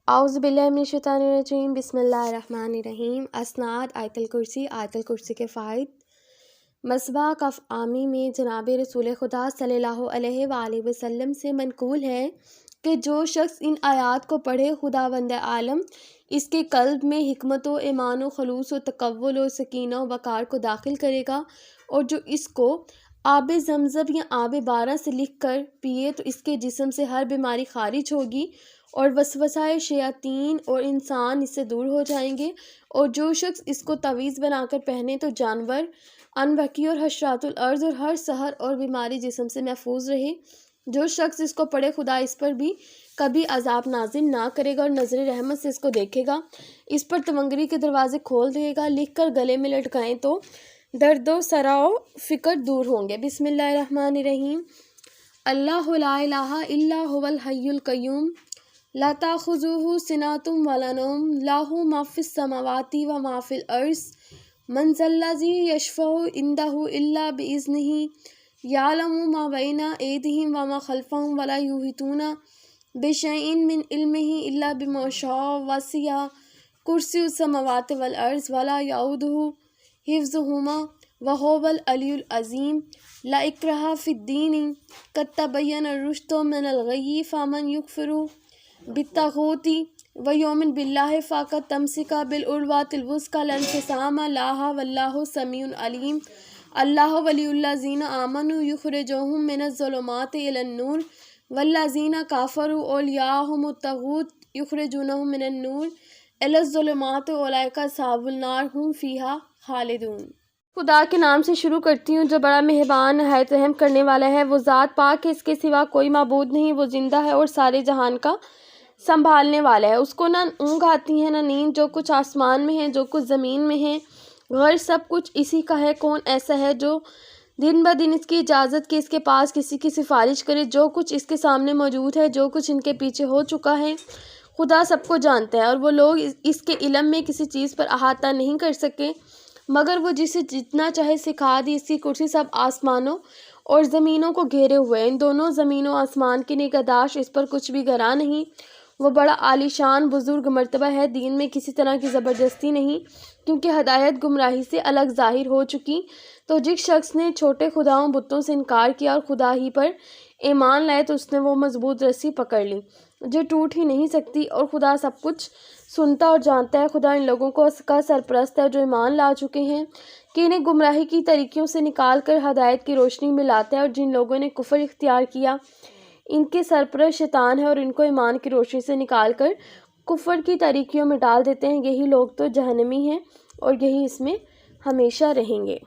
اعوذ باللہ من الشیطان الرجیم، بسم اللہ الرحمن الرحیم۔ اسناد آیت الکرسی کے فائد مصباح کف عامی میں جناب رسول خدا صلی اللہ علیہ وآلہ وسلم سے منقول ہے کہ جو شخص ان آیات کو پڑھے خداوند عالم اس کے قلب میں حکمت و ایمان و خلوص و تقول و سکینہ و وقار کو داخل کرے گا، اور جو اس کو آب زمزم یا آب بارہ سے لکھ کر پیے تو اس کے جسم سے ہر بیماری خارج ہوگی اور وسوسۂ شیاطین اور انسان اس سے دور ہو جائیں گے، اور جو شخص اس کو تعویذ بنا کر پہنے تو جانور، انبکی اور حشرات الارض اور ہر سحر اور بیماری جسم سے محفوظ رہے۔ جو شخص اس کو پڑھے خدا اس پر بھی کبھی عذاب نازل نہ کرے گا اور نظر رحمت سے اس کو دیکھے گا، اس پر تونگری کے دروازے کھول دے گا، لکھ کر گلے میں لٹکائیں تو درد و صرع و فکر دور ہوں گے۔ بسم اللہ الرحمن الرحیم۔ اللہ لا الہ الا هو الحی القیوم لا تأخذہ سنۃ ولا نوم لہ ما فی السماوات و ما فی الارض من ذا الذی یشفع عندہ الا بإذنہ یعلم ما بین ایدیہم وما خلفہم ولا یحیطون بشیء من علمہ الا بما شاء وسع کرسی السماوات والارض ولا یعودہ حفظہما وہو العلی العظیم۔ لا اکراہ فی الدین قد تبین الرشد من الغی فمن یکفر بالطاغوت ویؤمن باللہ فقد استمسک بالعروۃ الوثقی لا انفصام لہا واللہ سمیع علیم۔ اللہ ولی الذین آمنوا یخرجہم من الظلمات الی النور والذین کفروا اولیاؤہم الطاغوت یخرجونہم من النور الی الظلمات اولئک اصحاب النار ھم فیہا خالدون۔ خدا کے نام سے شروع کرتی ہوں جو بڑا مہربان نہایت رحم کرنے والا ہے۔ وہ ذات پاک ہے، اس کے سوا کوئی معبود نہیں، وہ زندہ ہے اور سارے جہان کا سنبھالنے والا ہے۔ اس کو نہ اونگ آتی ہے نہ نیند، جو کچھ آسمان میں ہے جو کچھ زمین میں ہے غیر سب کچھ اسی کا ہے۔ کون ایسا ہے جو دن بدن اس کی اجازت کے اس کے پاس کسی کی سفارش کرے؟ جو کچھ اس کے سامنے موجود ہے، جو کچھ ان کے پیچھے ہو چکا ہے، خدا سب کو جانتا ہے، اور وہ لوگ اس کے علم میں کسی چیز پر احاطہ نہیں کر سکے مگر وہ جسے جتنا چاہے سکھا دی۔ اس کی کرسی سب آسمانوں اور زمینوں کو گھیرے ہوئے ہے، ان دونوں زمین و آسمان کی نگہداشت اس پر کچھ بھی گراں نہیں۔ وہ بڑا عالی شان بزرگ مرتبہ ہے، دین میں کسی طرح کی زبردستی نہیں، کیونکہ ہدایت گمراہی سے الگ ظاہر ہو چکی۔ تو جس شخص نے چھوٹے خداؤں بتوں سے انکار کیا اور خدا ہی پر ایمان لائے تو اس نے وہ مضبوط رسی پکڑ لی جو ٹوٹ ہی نہیں سکتی، اور خدا سب کچھ سنتا اور جانتا ہے۔ خدا ان لوگوں کا سرپرست ہے جو ایمان لا چکے ہیں کہ انہیں گمراہی کی طریقوں سے نکال کر ہدایت کی روشنی میں لاتا ہے، اور جن لوگوں نے کفر اختیار کیا ان کے سرپرست شیطان ہے اور ان کو ایمان کی روشنی سے نکال کر کفر کی طریقوں میں ڈال دیتے ہیں۔ یہی لوگ تو جہنمی ہیں اور یہی اس میں ہمیشہ رہیں گے۔